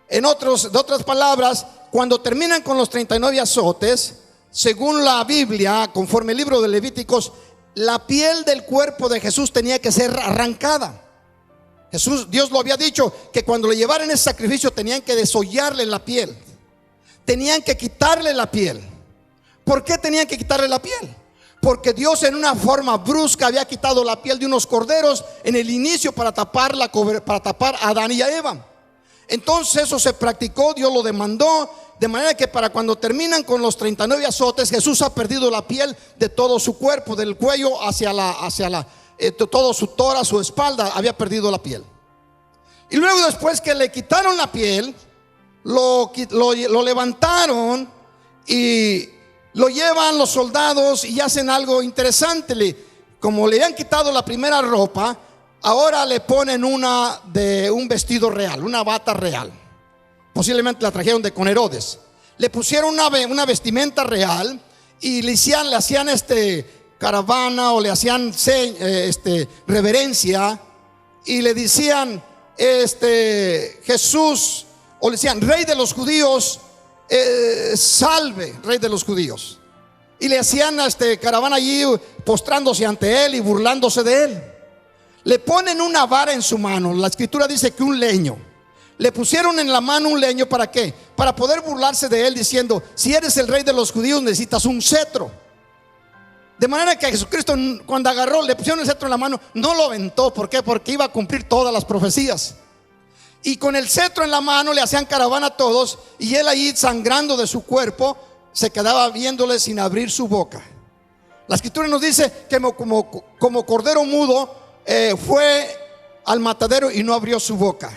De otras palabras, cuando terminan con los 39 azotes, según la Biblia, conforme el libro de Levíticos, la piel del cuerpo de Jesús tenía que ser arrancada. Dios lo había dicho, que cuando le llevaran ese sacrificio tenían que desollarle la piel, tenían que quitarle la piel. ¿Por qué tenían que quitarle la piel? Porque Dios, en una forma brusca, había quitado la piel de unos corderos en el inicio para tapar a Adán y a Eva. Entonces eso se practicó, Dios lo demandó, de manera que para cuando terminan con los 39 azotes, Jesús ha perdido la piel de todo su cuerpo, del cuello hacia todo su tórax, su espalda, había perdido la piel. Y luego, después que le quitaron la piel, lo levantaron y lo llevan los soldados y hacen algo interesante. Como le habían quitado la primera ropa, ahora le ponen un vestido real, una bata real. Posiblemente la trajeron con Herodes. Le pusieron una vestimenta real y le hacían caravana, o le hacían reverencia, y le decían Jesús, o le decían: Rey de los judíos, salve, Rey de los judíos. Y le hacían caravana allí, postrándose ante él y burlándose de él. Le ponen una vara en su mano. La escritura dice que un leño. Le pusieron en la mano un leño. ¿Para qué? Para poder burlarse de él, diciendo: si eres el Rey de los judíos, necesitas un cetro. De manera que a Jesucristo, cuando agarró, le pusieron el cetro en la mano, no lo aventó. ¿Por qué? Porque iba a cumplir todas las profecías. Y con el cetro en la mano le hacían caravana a todos, y él ahí, sangrando de su cuerpo, se quedaba viéndole sin abrir su boca. La escritura nos dice que como cordero mudo, fue al matadero y no abrió su boca.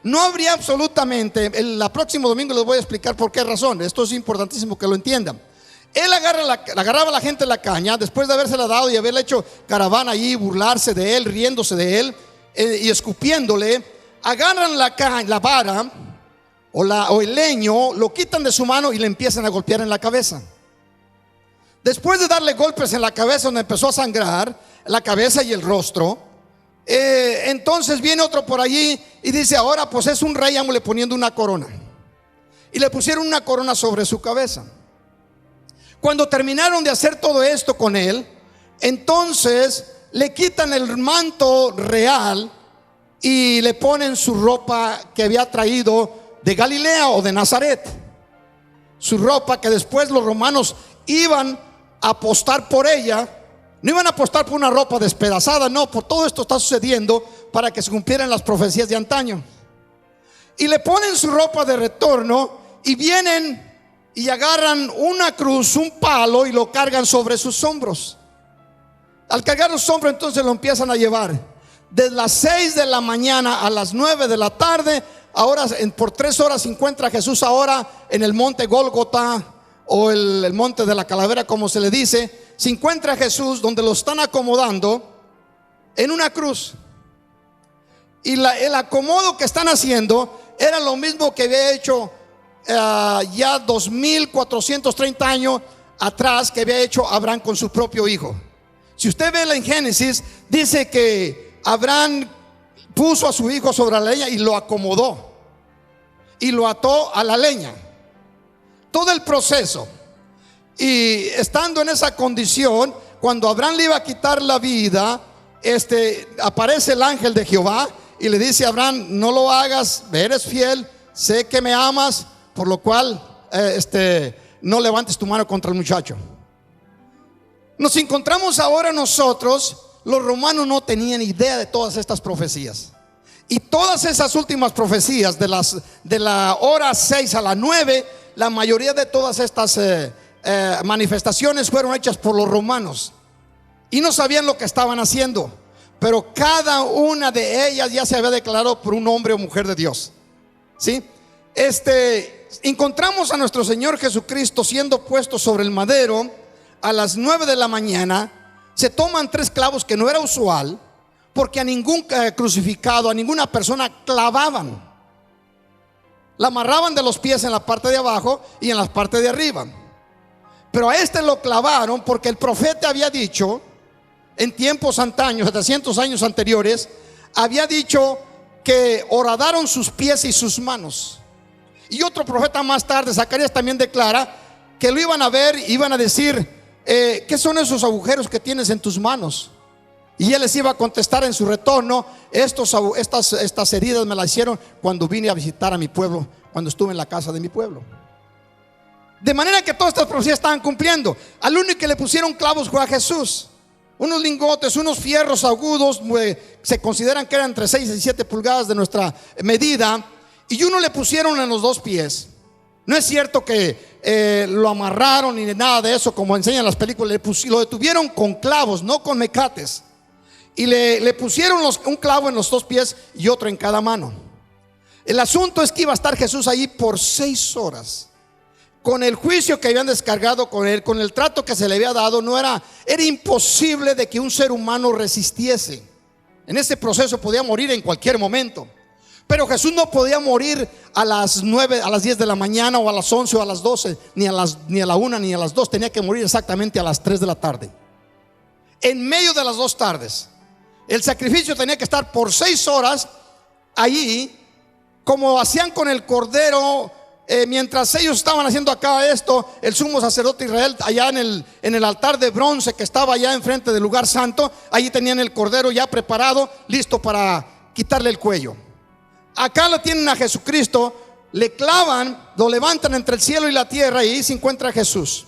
No abría absolutamente. El próximo domingo les voy a explicar por qué razón. Esto es importantísimo que lo entiendan. Él agarraba a la gente la caña, después de habérsela dado y haberle hecho caravana allí, burlarse de él, riéndose de él y escupiéndole. Agarran la vara o el leño, lo quitan de su mano y le empiezan a golpear en la cabeza. Después de darle golpes en la cabeza, donde empezó a sangrar la cabeza y el rostro, entonces viene otro por allí y dice: ahora pues es un rey, le poniendo una corona. Y le pusieron una corona sobre su cabeza. Cuando terminaron de hacer todo esto con él, entonces le quitan el manto real y le ponen su ropa que había traído de Galilea o de Nazaret. su ropa, que después los romanos iban a apostar por ella. No iban a apostar por una ropa despedazada, no, por todo esto está sucediendo para que se cumplieran las profecías de antaño. Y le ponen su ropa de retorno y vienen y agarran una cruz, un palo, y lo cargan sobre sus hombros. Al cargar los hombros, entonces lo empiezan a llevar desde las 6 de la mañana a las 9 de la tarde. Ahora por 3 horas se encuentra Jesús ahora en el monte Gólgota, o el monte de la calavera, como se le dice. Se encuentra Jesús donde lo están acomodando en una cruz. Y el acomodo que están haciendo era lo mismo que había hecho ya 2430 años atrás, que había hecho Abraham con su propio hijo. Si usted ve en Génesis, dice que Abraham puso a su hijo sobre la leña y lo acomodó y lo ató a la leña. Todo el proceso. Y estando en esa condición, cuando Abraham le iba a quitar la vida, aparece el ángel de Jehová y le dice a Abraham: no lo hagas, eres fiel, sé que me amas, por lo cual no levantes tu mano contra el muchacho. Nos encontramos ahora nosotros. Los romanos no tenían idea de todas estas profecías. Y todas esas últimas profecías, de la hora 6 a la 9, la mayoría de todas estas manifestaciones fueron hechas por los romanos. Y no sabían lo que estaban haciendo, pero cada una de ellas ya se había declarado por un hombre o mujer de Dios. ¿Sí? Encontramos a nuestro Señor Jesucristo siendo puesto sobre el madero a las 9 de la mañana. Se toman 3 clavos, que no era usual, porque a ningún crucificado, a ninguna persona clavaban. La amarraban de los pies en la parte de abajo y en la parte de arriba. Pero a lo clavaron porque el profeta había dicho en tiempos antaños, 700 años anteriores, había dicho que horadaron sus pies y sus manos. Y otro profeta más tarde, Zacarías, también declara que lo iban a ver y iban a decir: ¿qué son esos agujeros que tienes en tus manos? Y él les iba a contestar en su retorno: estas heridas me las hicieron cuando vine a visitar a mi pueblo, cuando estuve en la casa de mi pueblo. De manera que todas estas profecías estaban cumpliendo. Al único que le pusieron clavos fue a Jesús. Unos lingotes, unos fierros agudos, se consideran que eran entre 6 y 7 pulgadas de nuestra medida, y uno le pusieron en los 2 pies. No es cierto que lo amarraron ni nada de eso, como enseñan las películas. Lo detuvieron con clavos, no con mecates. Y le pusieron un clavo en los 2 pies y otro en cada mano. El asunto es que iba a estar Jesús allí por 6 horas. Con el juicio que habían descargado con él, con el trato que se le había dado, era imposible de que un ser humano resistiese. En ese proceso podía morir en cualquier momento. Pero Jesús no podía morir a las 9, a las 10 de la mañana, o a las 11 o a las 12, ni a la 1 ni a las 2. Tenía que morir exactamente a las 3 de la tarde. En medio de las 2 tardes. El sacrificio tenía que estar por 6 horas allí, como hacían con el cordero. Mientras ellos estaban haciendo acá esto, el sumo sacerdote de Israel, allá en el altar de bronce que estaba allá enfrente del lugar santo, allí tenían el cordero ya preparado, listo para quitarle el cuello. Acá lo tienen a Jesucristo, le clavan, lo levantan entre el cielo y la tierra, y ahí se encuentra Jesús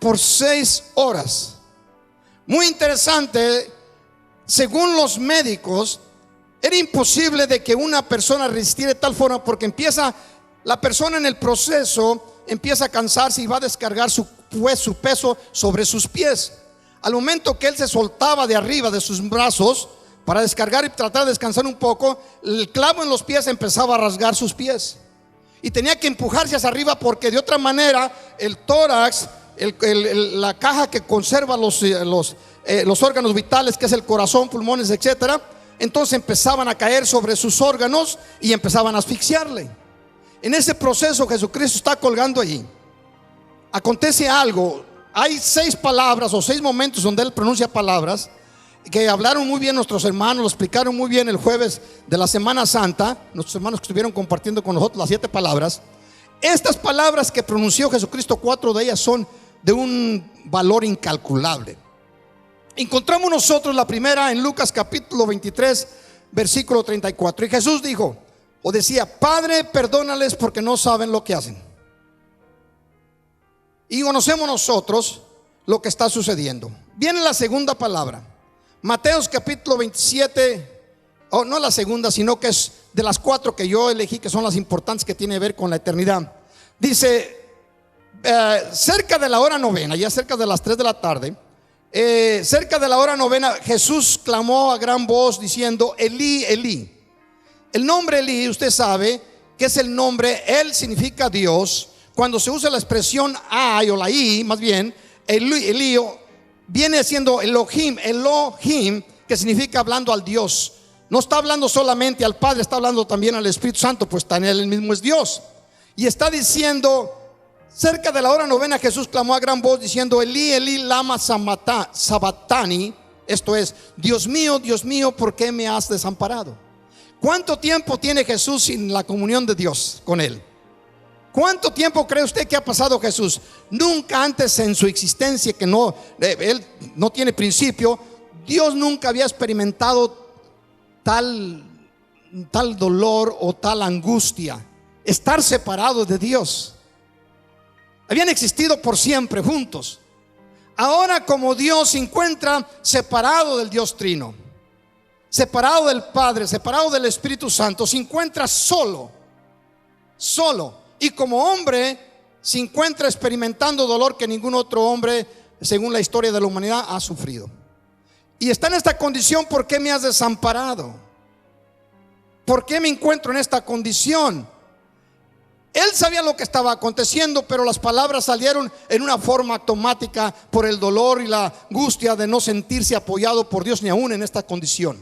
por 6 horas. Muy interesante. Según los médicos, era imposible de que una persona resistiera de tal forma, porque la persona en el proceso empieza a cansarse y va a descargar su peso sobre sus pies. Al momento que él se soltaba de arriba de sus brazos para descargar y tratar de descansar un poco, el clavo en los pies empezaba a rasgar sus pies y tenía que empujarse hacia arriba, porque de otra manera el tórax, la caja que conserva los órganos vitales, que es el corazón, pulmones, etcétera, entonces empezaban a caer sobre sus órganos y empezaban a asfixiarle. En ese proceso Jesucristo está colgando allí. Acontece algo. Hay 6 palabras o 6 momentos donde él pronuncia palabras que hablaron muy bien nuestros hermanos, lo explicaron muy bien el jueves de la Semana Santa. Nuestros hermanos que estuvieron compartiendo con nosotros las 7 palabras. Estas palabras que pronunció Jesucristo, 4 de ellas son de un valor incalculable. Encontramos nosotros la primera en Lucas capítulo 23, versículo 34. Y Jesús dijo, o decía: Padre, perdónales porque no saben lo que hacen. y conocemos nosotros lo que está sucediendo. Viene la segunda palabra, Mateos capítulo 27, no la segunda, sino que es de las 4 que yo elegí, que son las importantes, que tiene que ver con la eternidad. Dice, cerca de la hora novena, ya cerca de las 3 de la tarde, cerca de la hora novena, Jesús clamó a gran voz diciendo, Elí, Elí. El nombre Elí, usted sabe que es el nombre, él significa Dios. Cuando se usa la expresión ay o la i, más bien, Elí viene siendo Elohim, Elohim, que significa hablando al Dios. No está hablando solamente al Padre, está hablando también al Espíritu Santo, pues también él mismo es Dios. Y está diciendo, cerca de la hora novena, Jesús clamó a gran voz diciendo, Elí, Elí, lama sabatani. Esto es, Dios mío, ¿por qué me has desamparado? ¿Cuánto tiempo tiene Jesús sin la comunión de Dios con él? ¿Cuánto tiempo cree usted que ha pasado Jesús? Nunca antes en su existencia, que él no tiene principio, Dios nunca había experimentado tal dolor o tal angustia, estar separado de Dios. Habían existido por siempre juntos. Ahora, como Dios se encuentra separado del Dios Trino, separado del Padre, separado del Espíritu Santo, se encuentra solo. Y como hombre se encuentra experimentando dolor que ningún otro hombre, según la historia de la humanidad, ha sufrido. Y está en esta condición. ¿Por qué me has desamparado? ¿Por qué me encuentro en esta condición? Él sabía lo que estaba aconteciendo, pero las palabras salieron en una forma automática por el dolor y la angustia de no sentirse apoyado por Dios ni aún en esta condición.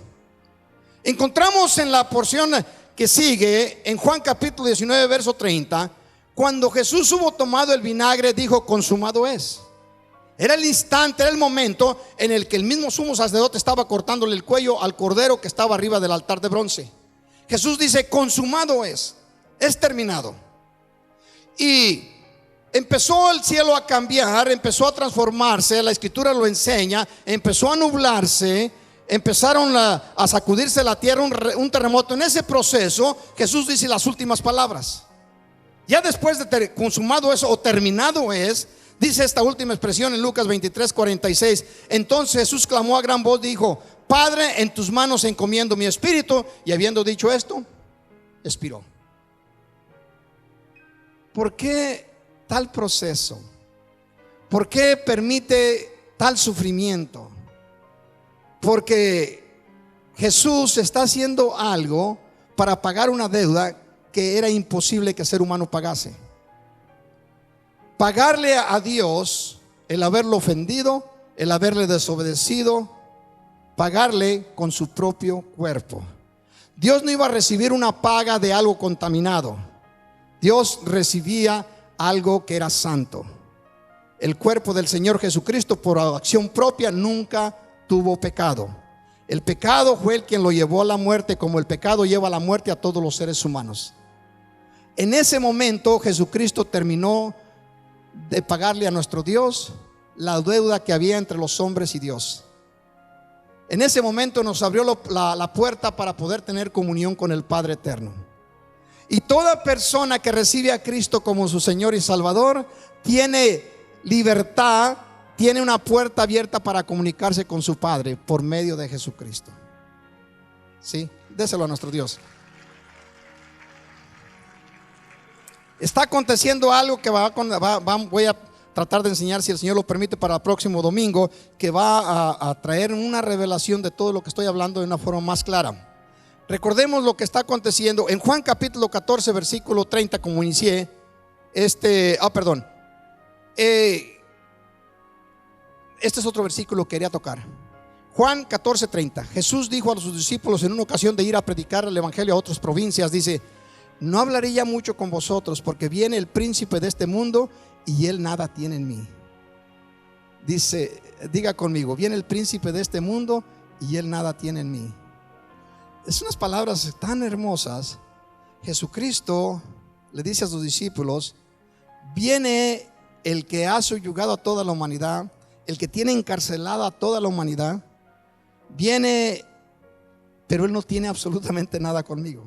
Encontramos en la porción que sigue, en Juan capítulo 19, verso 30, cuando Jesús hubo tomado el vinagre, dijo, consumado es. Era el instante, era el momento en el que el mismo sumo sacerdote estaba cortándole el cuello al cordero que estaba arriba del altar de bronce. Jesús dice, consumado es terminado. Y empezó el cielo a cambiar, empezó a transformarse, la escritura lo enseña, empezó a nublarse, empezaron a sacudirse la tierra, un terremoto. En ese proceso Jesús dice las últimas palabras. Ya después de consumado es o terminado es, dice esta última expresión en Lucas 23:46. Entonces Jesús clamó a gran voz, dijo, Padre, en tus manos encomiendo mi espíritu. Y habiendo dicho esto, expiró. ¿Por qué tal proceso? ¿Por qué permite tal sufrimiento? Porque Jesús está haciendo algo para pagar una deuda que era imposible que el ser humano pagase. Pagarle a Dios el haberlo ofendido, el haberle desobedecido, pagarle con su propio cuerpo. Dios no iba a recibir una paga de algo contaminado. Dios recibía algo que era santo. El cuerpo del Señor Jesucristo, por acción propia, nunca tuvo pecado. El pecado fue el quien lo llevó a la muerte, como el pecado lleva a la muerte a todos los seres humanos. En ese momento Jesucristo terminó de pagarle a nuestro Dios la deuda que había entre los hombres y Dios. En ese momento nos abrió la puerta para poder tener comunión con el Padre eterno. Y toda persona que recibe a Cristo como su Señor y Salvador tiene libertad, tiene una puerta abierta para comunicarse con su Padre por medio de Jesucristo. Sí, déselo a nuestro Dios. Está aconteciendo algo que voy a tratar de enseñar, si el Señor lo permite, para el próximo domingo, que va a traer una revelación de todo lo que estoy hablando de una forma más clara. Recordemos lo que está aconteciendo en Juan capítulo 14, versículo 30, como inicié. Este es otro versículo que quería tocar. Juan 14, 30. Jesús dijo a sus discípulos en una ocasión de ir a predicar el evangelio a otras provincias, dice, no hablaré ya mucho con vosotros, porque viene el príncipe de este mundo y él nada tiene en mí. Dice, diga conmigo, viene el príncipe de este mundo y él nada tiene en mí. Es unas palabras tan hermosas. Jesucristo le dice a sus discípulos, viene el que ha subyugado a toda la humanidad, el que tiene encarcelada a toda la humanidad, viene, pero él no tiene absolutamente nada conmigo.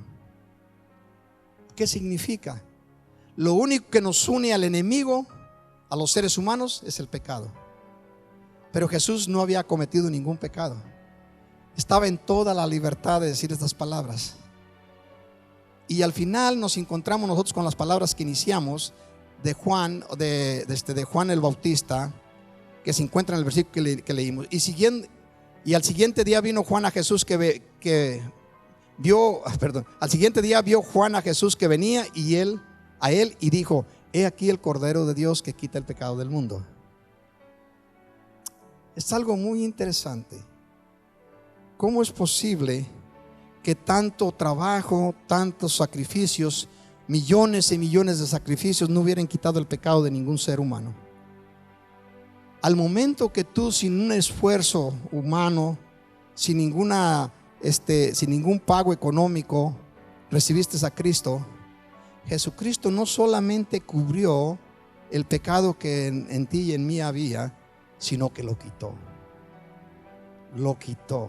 ¿Qué significa? Lo único que nos une al enemigo a los seres humanos es el pecado. Pero Jesús no había cometido ningún pecado. Estaba en toda la libertad de decir estas palabras. Y al final nos encontramos nosotros con las palabras que iniciamos de Juan, de Juan el Bautista, que se encuentra en el versículo que leímos. Y al siguiente día vino Juan a Jesús al siguiente día vio Juan a Jesús que venía a él y dijo: he aquí el Cordero de Dios que quita el pecado del mundo. Es algo muy interesante. ¿Cómo es posible que tanto trabajo, tantos sacrificios, millones y millones de sacrificios no hubieran quitado el pecado de ningún ser humano? Al momento que tú, sin un esfuerzo humano, sin ningún pago económico, recibiste a Cristo, Jesucristo no solamente cubrió el pecado que en ti y en mí había, sino que lo quitó. Lo quitó.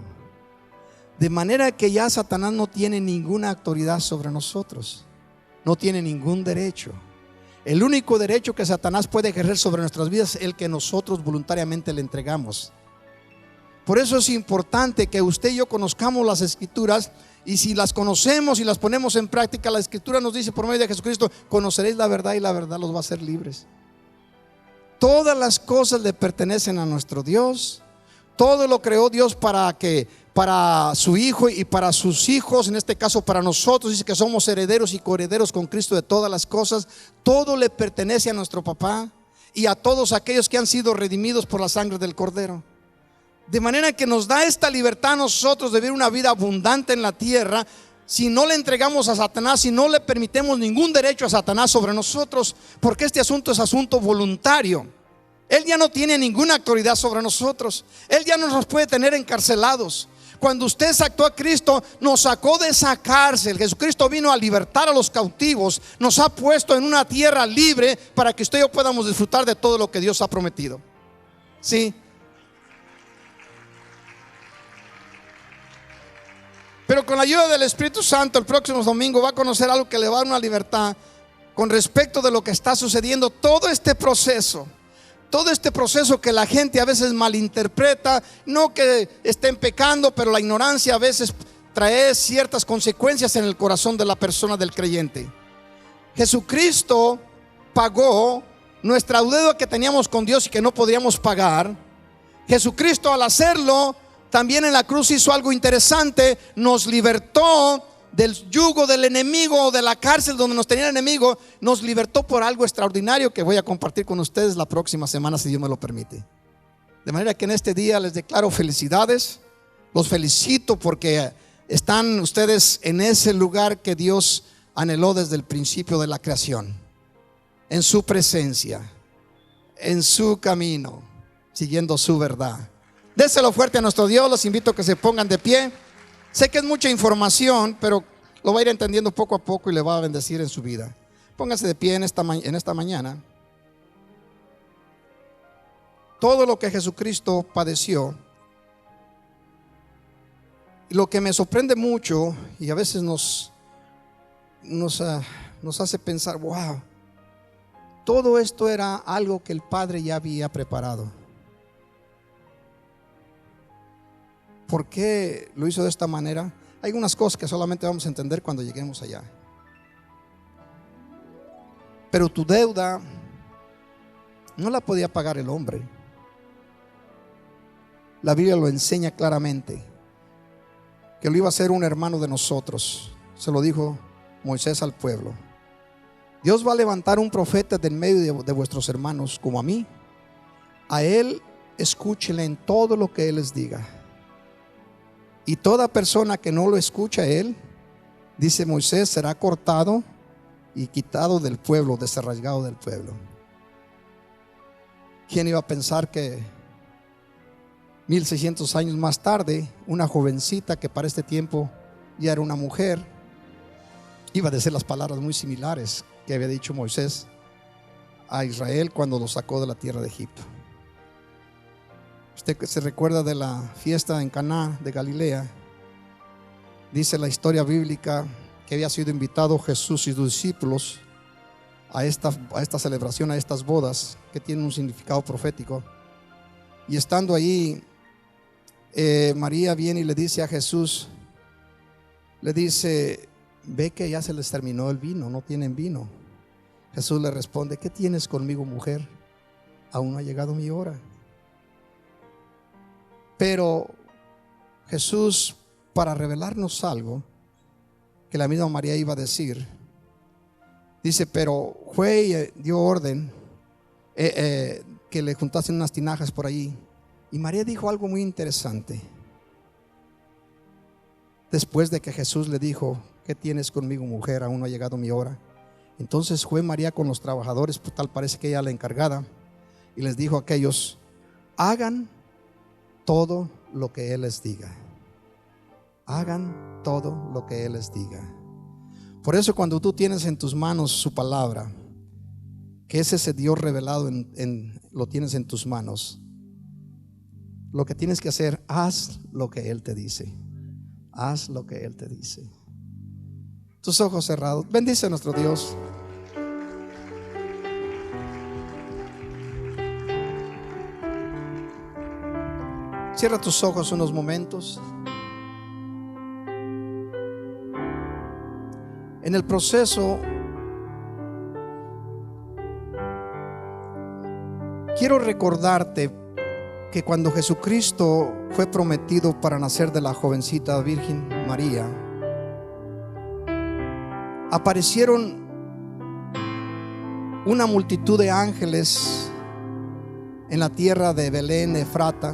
De manera que ya Satanás no tiene ninguna autoridad sobre nosotros. No tiene ningún derecho. El único derecho que Satanás puede ejercer sobre nuestras vidas es el que nosotros voluntariamente le entregamos. Por eso es importante que usted y yo conozcamos las Escrituras. Y si las conocemos y las ponemos en práctica, la Escritura nos dice por medio de Jesucristo: conoceréis la verdad y la verdad los va a hacer libres. Todas las cosas le pertenecen a nuestro Dios. Todo lo creó Dios para su Hijo y para sus hijos, en este caso para nosotros. Dice que somos herederos y coherederos con Cristo de todas las cosas. Todo le pertenece a nuestro papá y a todos aquellos que han sido redimidos por la sangre del Cordero. De manera que nos da esta libertad a nosotros de vivir una vida abundante en la tierra. Si no le entregamos a Satanás, si no le permitimos ningún derecho a Satanás sobre nosotros, porque este asunto es asunto voluntario. Él ya no tiene ninguna autoridad sobre nosotros. Él ya no nos puede tener encarcelados. Cuando usted sacó a Cristo, nos sacó de esa cárcel. Jesucristo vino a libertar a los cautivos. Nos ha puesto en una tierra libre para que usted y yo podamos disfrutar de todo lo que Dios ha prometido. Sí. Pero con la ayuda del Espíritu Santo, el próximo domingo va a conocer algo que le va a dar una libertad con respecto de lo que está sucediendo. Todo este proceso que la gente a veces malinterpreta, no que estén pecando, pero la ignorancia a veces trae ciertas consecuencias en el corazón de la persona del creyente. Jesucristo pagó nuestra deuda que teníamos con Dios y que no podíamos pagar. Jesucristo, al hacerlo, también en la cruz hizo algo interesante. Nos libertó del yugo del enemigo, de la cárcel donde nos tenía el enemigo. Nos libertó por algo extraordinario que voy a compartir con ustedes la próxima semana, si Dios me lo permite. De manera que en este día les declaro felicidades. Los felicito porque están ustedes en ese lugar que Dios anheló desde el principio de la creación, en su presencia, en su camino, siguiendo su verdad. Déselo fuerte a nuestro Dios. Los invito a que se pongan de pie. Sé que es mucha información, pero lo va a ir entendiendo poco a poco y le va a bendecir en su vida. Póngase de pie en esta mañana. Todo lo que Jesucristo padeció, y lo que me sorprende mucho y a veces nos hace pensar: wow, todo esto era algo que el Padre ya había preparado. ¿Por qué lo hizo de esta manera? Hay unas cosas que solamente vamos a entender cuando lleguemos allá. Pero tu deuda no la podía pagar el hombre. La Biblia lo enseña claramente, que lo iba a hacer un hermano de nosotros. Se lo dijo Moisés al pueblo: Dios va a levantar un profeta de en medio de vuestros hermanos como a mí. A él escúchenle en todo lo que él les diga. Y toda persona que no lo escucha a él, dice Moisés, será cortado y quitado del pueblo, desarraigado del pueblo. ¿Quién iba a pensar que 1600 años más tarde, una jovencita que para este tiempo ya era una mujer, iba a decir las palabras muy similares que había dicho Moisés a Israel cuando lo sacó de la tierra de Egipto? Usted se recuerda de la fiesta en Caná de Galilea. Dice la historia bíblica que había sido invitado Jesús y sus discípulos, a esta celebración, a estas bodas que tienen un significado profético. Y estando ahí, María viene y le dice a Jesús, le dice: ve que ya se les terminó el vino, no tienen vino. Jesús le responde: ¿qué tienes conmigo, mujer? Aún no ha llegado mi hora. Pero Jesús, para revelarnos algo que la misma María iba a decir, dice: pero fue y dio orden que le juntasen unas tinajas por allí. Y María dijo algo muy interesante. Después de que Jesús le dijo: ¿qué tienes conmigo, mujer? Aún no ha llegado mi hora. Entonces fue María con los trabajadores, pues tal parece que ella la encargada, y les dijo a aquellos: hagan todo lo que Él les diga. Hagan todo lo que Él les diga. Por eso, cuando tú tienes en tus manos su palabra, que es ese Dios revelado lo tienes en tus manos, lo que tienes que hacer: haz lo que Él te dice. Haz lo que Él te dice. Tus ojos cerrados. Bendice a nuestro Dios. Cierra tus ojos unos momentos. En el proceso, quiero recordarte que cuando Jesucristo fue prometido para nacer de la jovencita Virgen María, aparecieron una multitud de ángeles en la tierra de Belén, Efrata,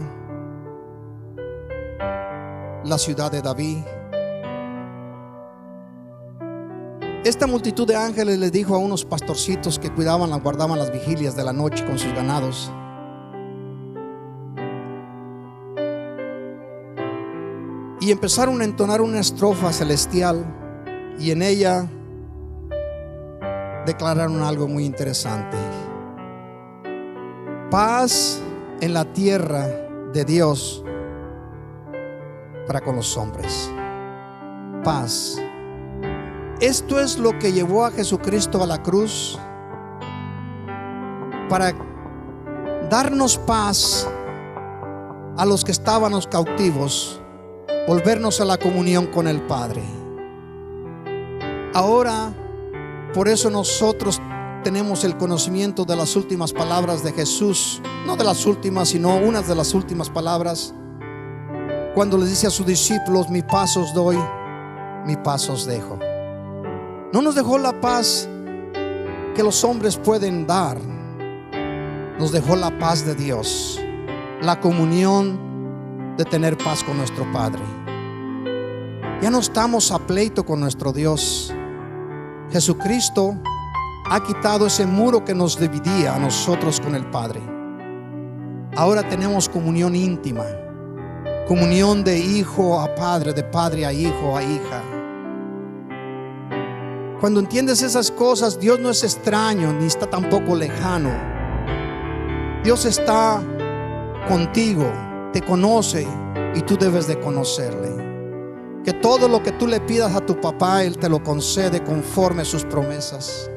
la ciudad de David. Esta multitud de ángeles les dijo a unos pastorcitos que guardaban las vigilias de la noche con sus ganados: y empezaron a entonar una estrofa celestial, y en ella declararon algo muy interesante: paz en la tierra de Dios para con los hombres. Paz. Esto es lo que llevó a Jesucristo a la cruz, para darnos paz a los que estábamos cautivos, volvernos a la comunión con el Padre. Ahora, por eso nosotros tenemos el conocimiento de las últimas palabras de Jesús, no de las últimas, sino unas de las últimas palabras, cuando les dice a sus discípulos: mi paz os doy, mi paz os dejo. No nos dejó la paz que los hombres pueden dar, nos dejó la paz de Dios, la comunión de tener paz con nuestro Padre. Ya no estamos a pleito con nuestro Dios. Jesucristo ha quitado ese muro que nos dividía a nosotros con el Padre. Ahora tenemos comunión íntima, comunión de hijo a padre, de padre a hijo, a hija. Cuando entiendes esas cosas, Dios no es extraño ni está tampoco lejano. Dios está contigo, te conoce y tú debes de conocerle. Que todo lo que tú le pidas a tu papá, Él te lo concede conforme a sus promesas.